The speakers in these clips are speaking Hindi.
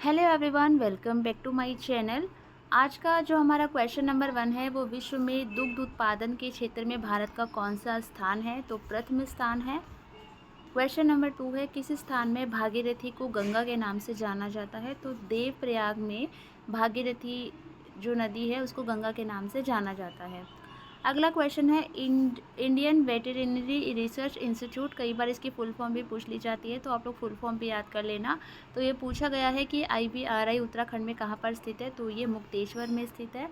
Hello everyone, welcome back to my channel. आज का जो हमारा क्वेश्चन नंबर 1 है वो विश्व में दुग्ध उत्पादन के क्षेत्र में भारत का कौन सा स्थान है। तो प्रथम स्थान है। क्वेश्चन नंबर 2 है, किस स्थान में भागीरथी को गंगा के नाम से जाना जाता है। तो देवप्रयाग में भागीरथी जो नदी है उसको गंगा के नाम से जाना जाता है। अगला क्वेश्चन है, इंडियन वेटेरिनरी रिसर्च इंस्टीट्यूट, कई बार इसकी फुल फॉर्म भी पूछ ली जाती है तो आप लोग फुल फॉर्म भी याद कर लेना। तो ये पूछा गया है कि IVRI उत्तराखंड में कहाँ पर स्थित है। तो ये मुक्तेश्वर में स्थित है।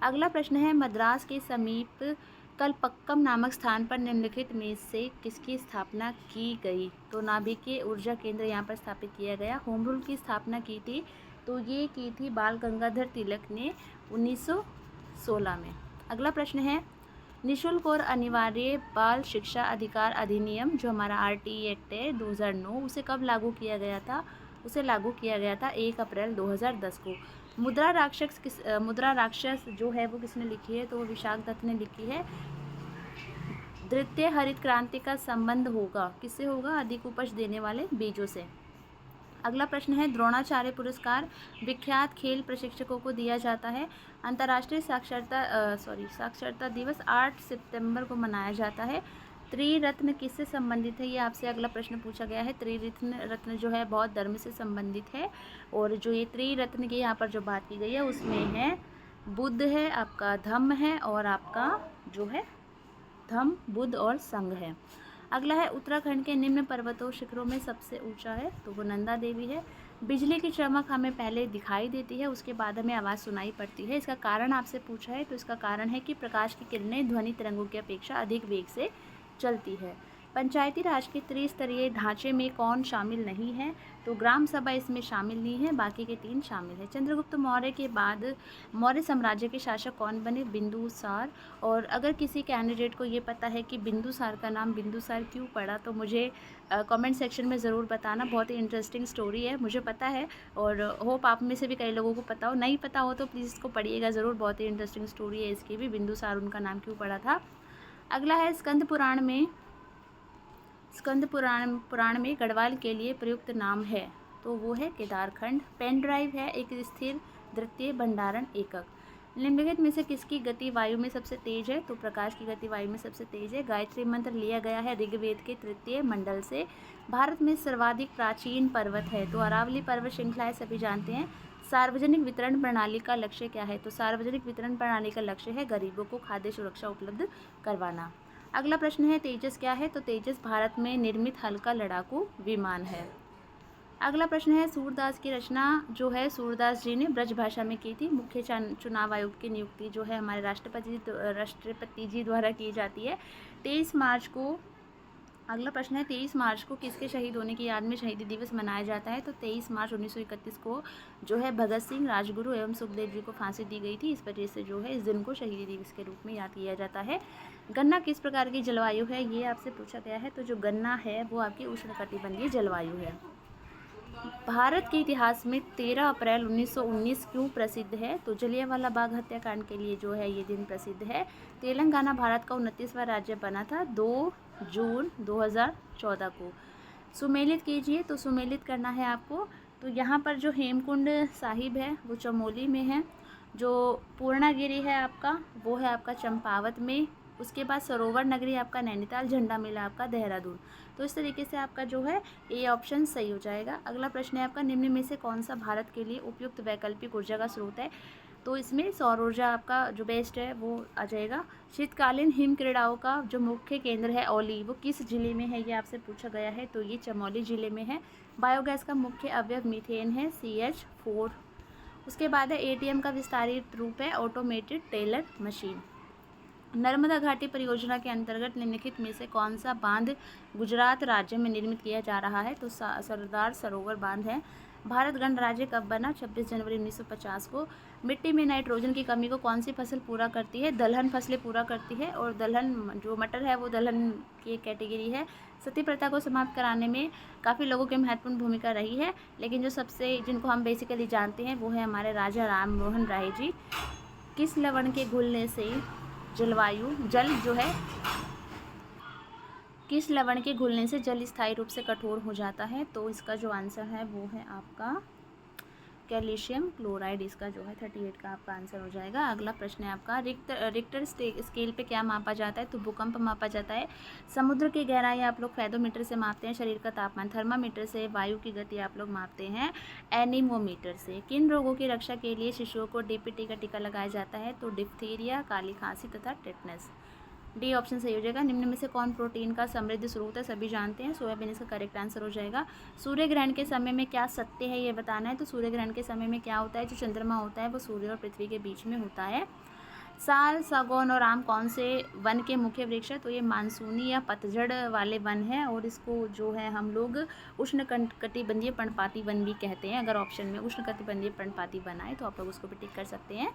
अगला प्रश्न है, मद्रास के समीप कलपक्कम नामक स्थान पर निम्नलिखित में से किसकी स्थापना की गई। तो नाभिकीय ऊर्जा केंद्र यहाँ पर स्थापित किया गया। होम रूल की स्थापना की थी तो ये की थी बाल गंगाधर तिलक ने 1916 में। अगला प्रश्न है, निःशुल्क और अनिवार्य बाल शिक्षा अधिकार अधिनियम जो हमारा RTE एक्ट है 2009, उसे कब लागू किया गया था। उसे लागू किया गया था 1 अप्रैल 2010 को। मुद्रा राक्षस जो है वो किसने लिखी है। तो वो विशाख दत्त ने लिखी है। द्वितीय हरित क्रांति का संबंध होगा किससे होगा, अधिक उपज देने वाले बीजों से। अगला प्रश्न है, द्रोणाचार्य पुरस्कार विख्यात खेल प्रशिक्षकों को दिया जाता है। अंतर्राष्ट्रीय साक्षरता दिवस 8 सितंबर को मनाया जाता है। त्रिरत्न किससे संबंधित है, ये आपसे अगला प्रश्न पूछा गया है। त्रिरत्न जो है बौद्ध धर्म से संबंधित है। और जो ये त्रिरत्न की यहाँ पर जो बात की गई है उसमें है बुद्ध है, आपका धम्म है और आपका जो है धम्म, बुद्ध और संघ है। अगला है, उत्तराखंड के निम्न पर्वतों शिखरों में सबसे ऊंचा है। तो वो नंदा देवी है। बिजली की चमक हमें पहले दिखाई देती है, उसके बाद हमें आवाज़ सुनाई पड़ती है। इसका कारण आपसे पूछा है। तो इसका कारण है कि प्रकाश की किरणें ध्वनि तरंगों की अपेक्षा अधिक वेग से चलती है। पंचायती राज के त्रिस्तरीय ढांचे में कौन शामिल नहीं है। तो ग्राम सभा इसमें शामिल नहीं है, बाकी के 3 शामिल है। चंद्रगुप्त मौर्य के बाद मौर्य साम्राज्य के शासक कौन बने, बिंदुसार। और अगर किसी कैंडिडेट को ये पता है कि बिंदुसार का नाम बिंदुसार क्यों पड़ा तो मुझे कमेंट सेक्शन में ज़रूर बताना। बहुत ही इंटरेस्टिंग स्टोरी है, मुझे पता है और होप आप में से भी कई लोगों को पता हो। नहीं पता हो तो प्लीज़ इसको पढ़िएगा ज़रूर, बहुत ही इंटरेस्टिंग स्टोरी है इसकी भी, बिंदुसार उनका नाम क्यों पड़ा था। अगला है, स्कंद पुराण में गढ़वाल के लिए प्रयुक्त नाम है। तो वो है केदारखंड। पेन ड्राइव है एक स्थिर द्वितीय भंडारण एकक। निम्नलिखित में से किसकी गति वायु में सबसे तेज है। तो प्रकाश की गति वायु में सबसे तेज है। गायत्री मंत्र लिया गया है ऋग्वेद के 3 मंडल से। भारत में सर्वाधिक प्राचीन पर्वत है। तो अरावली पर्वत श्रृंखला है, सभी जानते हैं। सार्वजनिक वितरण प्रणाली का लक्ष्य क्या है। तो सार्वजनिक वितरण प्रणाली का लक्ष्य है गरीबों को खाद्य सुरक्षा उपलब्ध करवाना। अगला प्रश्न है, तेजस क्या है। तो तेजस भारत में निर्मित हल्का लड़ाकू विमान है। अगला प्रश्न है, सूरदास की रचना जो है सूरदास जी ने ब्रज भाषा में की थी। मुख्य चुनाव आयुक्त की नियुक्ति जो है हमारे राष्ट्रपति जी द्वारा की जाती है 23 मार्च को। अगला प्रश्न है, 23 मार्च को किसके शहीद होने की याद में शहीदी दिवस मनाया जाता है। तो 23 मार्च 1931 को जो है भगत सिंह, राजगुरु एवं सुखदेव जी को फांसी दी गई थी। इस वजह से जो है इस दिन को शहीदी दिवस के रूप में याद किया जाता है। गन्ना किस प्रकार की जलवायु है, ये आपसे पूछा गया है। तो जो गन्ना है वो आपकी उष्णकटिबंधीय जलवायु है। भारत के इतिहास में 13 अप्रैल 1919 क्यों प्रसिद्ध है। तो जलियांवाला बाग हत्याकांड के लिए जो है ये दिन प्रसिद्ध है। तेलंगाना भारत का 29वां राज्य बना था 2 जून 2014 को। सुमेलित कीजिए। तो सुमेलित करना है आपको। तो यहाँ पर जो हेमकुंड साहिब है वो चमोली में है। जो पूर्णागिरी है आपका वो है आपका चंपावत में। उसके बाद सरोवर नगरी आपका नैनीताल, झंडा मेला आपका देहरादून। तो इस तरीके से आपका जो है ये ऑप्शन सही हो जाएगा। अगला प्रश्न है आपका, निम्न में से कौन सा भारत के लिए उपयुक्त वैकल्पिक ऊर्जा का स्रोत है। तो इसमें सौर ऊर्जा आपका जो बेस्ट है वो आ जाएगा। शीतकालीन हिम क्रीड़ाओं का जो मुख्य केंद्र है औली, वो किस जिले में है, ये आपसे पूछा गया है। तो ये चमोली जिले में है। बायोगैस का मुख्य अवयव मीथेन है, CH4। उसके बाद है ATM का विस्तारित रूप है ऑटोमेटेड टेलर मशीन। नर्मदा घाटी परियोजना के अंतर्गत निम्नलिखित में से कौन सा बांध गुजरात राज्य में निर्मित किया जा रहा है। तो सरदार सरोवर बांध है। भारत गणराज्य कब बना, 26 जनवरी 1950 को। मिट्टी में नाइट्रोजन की कमी को कौन सी फसल पूरा करती है, दलहन फसलें पूरा करती है। और दलहन जो मटर है वो दलहन की एक कैटेगरी है। सती प्रथा को समाप्त कराने में काफ़ी लोगों की महत्वपूर्ण भूमिका रही है, लेकिन जो सबसे जिनको हम बेसिकली जानते हैं वो है हमारे राजा राम मोहन राय जी। किस लवण के घुलने से किस लवण के घुलने से जल स्थायी रूप से कठोर हो जाता है। तो इसका जो आंसर है वो है आपका कैल्शियम क्लोराइड इसका जो है 38 का आपका आंसर हो जाएगा। अगला प्रश्न है आपका, रिक्टर स्केल पे क्या मापा जाता है? तो भूकंप मापा जाता है। समुद्र की गहराई आप लोग फेदोमीटर से मापते हैं। शरीर का तापमान थर्मामीटर से। वायु की गति आप लोग मापते हैं एनीमोमीटर से। किन रोगों की रक्षा के लिए शिशुओं को डीपीटी का टीका लगाया जाता है? तो डिप्थीरिया, काली खांसी तथा टेटनस। डी ऑप्शन सही हो जाएगा। निम्न में से कौन प्रोटीन का समृद्ध स्रोत है? सभी जानते हैं, सोयाबीन इसका करेक्ट आंसर हो जाएगा। सूर्य ग्रहण के समय में क्या सत्य है ये बताना है। तो सूर्य ग्रहण के समय में क्या होता है? जो चंद्रमा होता है वो सूर्य और पृथ्वी के बीच में होता है। साल, सागौन और आम कौन से वन के मुख्य वृक्ष है? तो ये मानसूनी या पतझड़ वाले वन है और इसको जो है हम लोग उष्णकटिबंधीय पर्णपाती वन भी कहते हैं। अगर ऑप्शन में उष्णकटिबंधीय पर्णपाती वन आए तो आप लोग उसको भी टिक कर सकते हैं।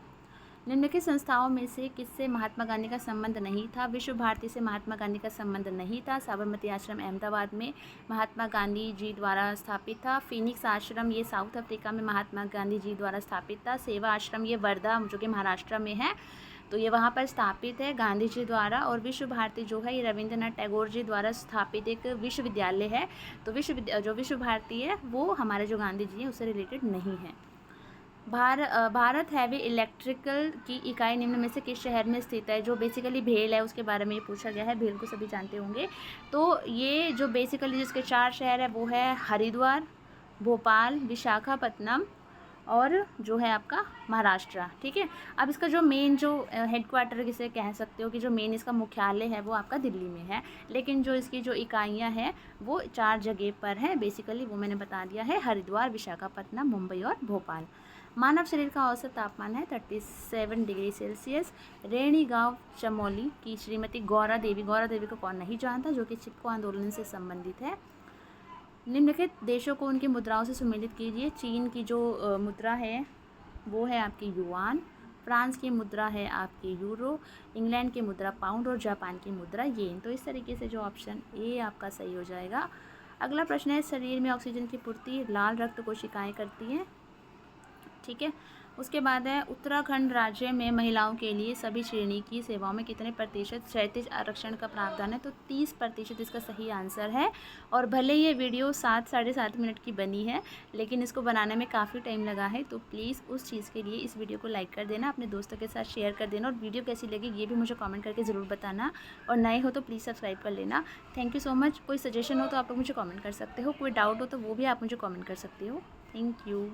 निम्नलिखित संस्थाओं में से किससे महात्मा गांधी का संबंध नहीं था? विश्व भारती से महात्मा गांधी का संबंध नहीं था। साबरमती आश्रम अहमदाबाद में महात्मा गांधी जी द्वारा स्थापित था। फिनिक्स आश्रम ये साउथ अफ्रीका में महात्मा गांधी जी द्वारा स्थापित था। सेवा आश्रम ये वर्धा जो कि महाराष्ट्र में है, तो ये वहाँ पर स्थापित है गांधी जी द्वारा। और विश्व भारती जो है ये रविंद्रनाथ टैगोर जी द्वारा स्थापित एक विश्वविद्यालय है। तो जो विश्व भारती है वो हमारे जो गांधी जी हैं उससे रिलेटेड नहीं है। भारत हैवी इलेक्ट्रिकल की इकाई निम्न में से किस शहर में स्थित है? जो बेसिकली भेल है उसके बारे में ये पूछा गया है। भेल को सभी जानते होंगे। तो ये जो बेसिकली जिसके 4 शहर है वो है हरिद्वार, भोपाल, विशाखापत्तनम और जो है आपका महाराष्ट्र। ठीक है। अब इसका जो मेन जो हेडक्वार्टर जिसे कह सकते हो कि जो मेन इसका मुख्यालय है वो आपका दिल्ली में है, लेकिन जो इसकी जो इकाइयाँ हैं वो 4 जगह पर हैं। बेसिकली वो मैंने बता दिया है, हरिद्वार, विशाखापत्तनम, मुंबई और भोपाल। मानव शरीर का औसत तापमान है 37 डिग्री सेल्सियस। रेणी गांव चमोली की श्रीमती गौरा देवी को कौन नहीं जानता, जो कि चिपको आंदोलन से संबंधित है। निम्नलिखित देशों को उनकी मुद्राओं से सम्मिलित कीजिए। चीन की जो मुद्रा है वो है आपकी युआन, फ्रांस की मुद्रा है आपकी यूरो, इंग्लैंड की मुद्रा पाउंड और जापान की मुद्रा येन। तो इस तरीके से जो ऑप्शन ए आपका सही हो जाएगा। अगला प्रश्न है, शरीर में ऑक्सीजन की पूर्ति लाल रक्त कोशिकाएं करती हैं। ठीक है। उसके बाद है, उत्तराखंड राज्य में महिलाओं के लिए सभी श्रेणी की सेवाओं में कितने प्रतिशत क्षैतिज आरक्षण का प्रावधान है? तो 30% इसका सही आंसर है। और भले ये वीडियो 7 साढ़े 7 मिनट की बनी है, लेकिन इसको बनाने में काफ़ी टाइम लगा है। तो प्लीज़ उस चीज़ के लिए इस वीडियो को लाइक कर देना, अपने दोस्तों के साथ शेयर कर देना और वीडियो कैसी लगी ये भी मुझे कॉमेंट करके ज़रूर बताना। और नए हो तो प्लीज़ सब्सक्राइब कर लेना। Thank you so much. कोई सजेशन हो तो आप लोग मुझे कॉमेंट कर सकते हो, कोई डाउट हो तो वो भी आप मुझे कॉमेंट कर सकते हो। Thank you.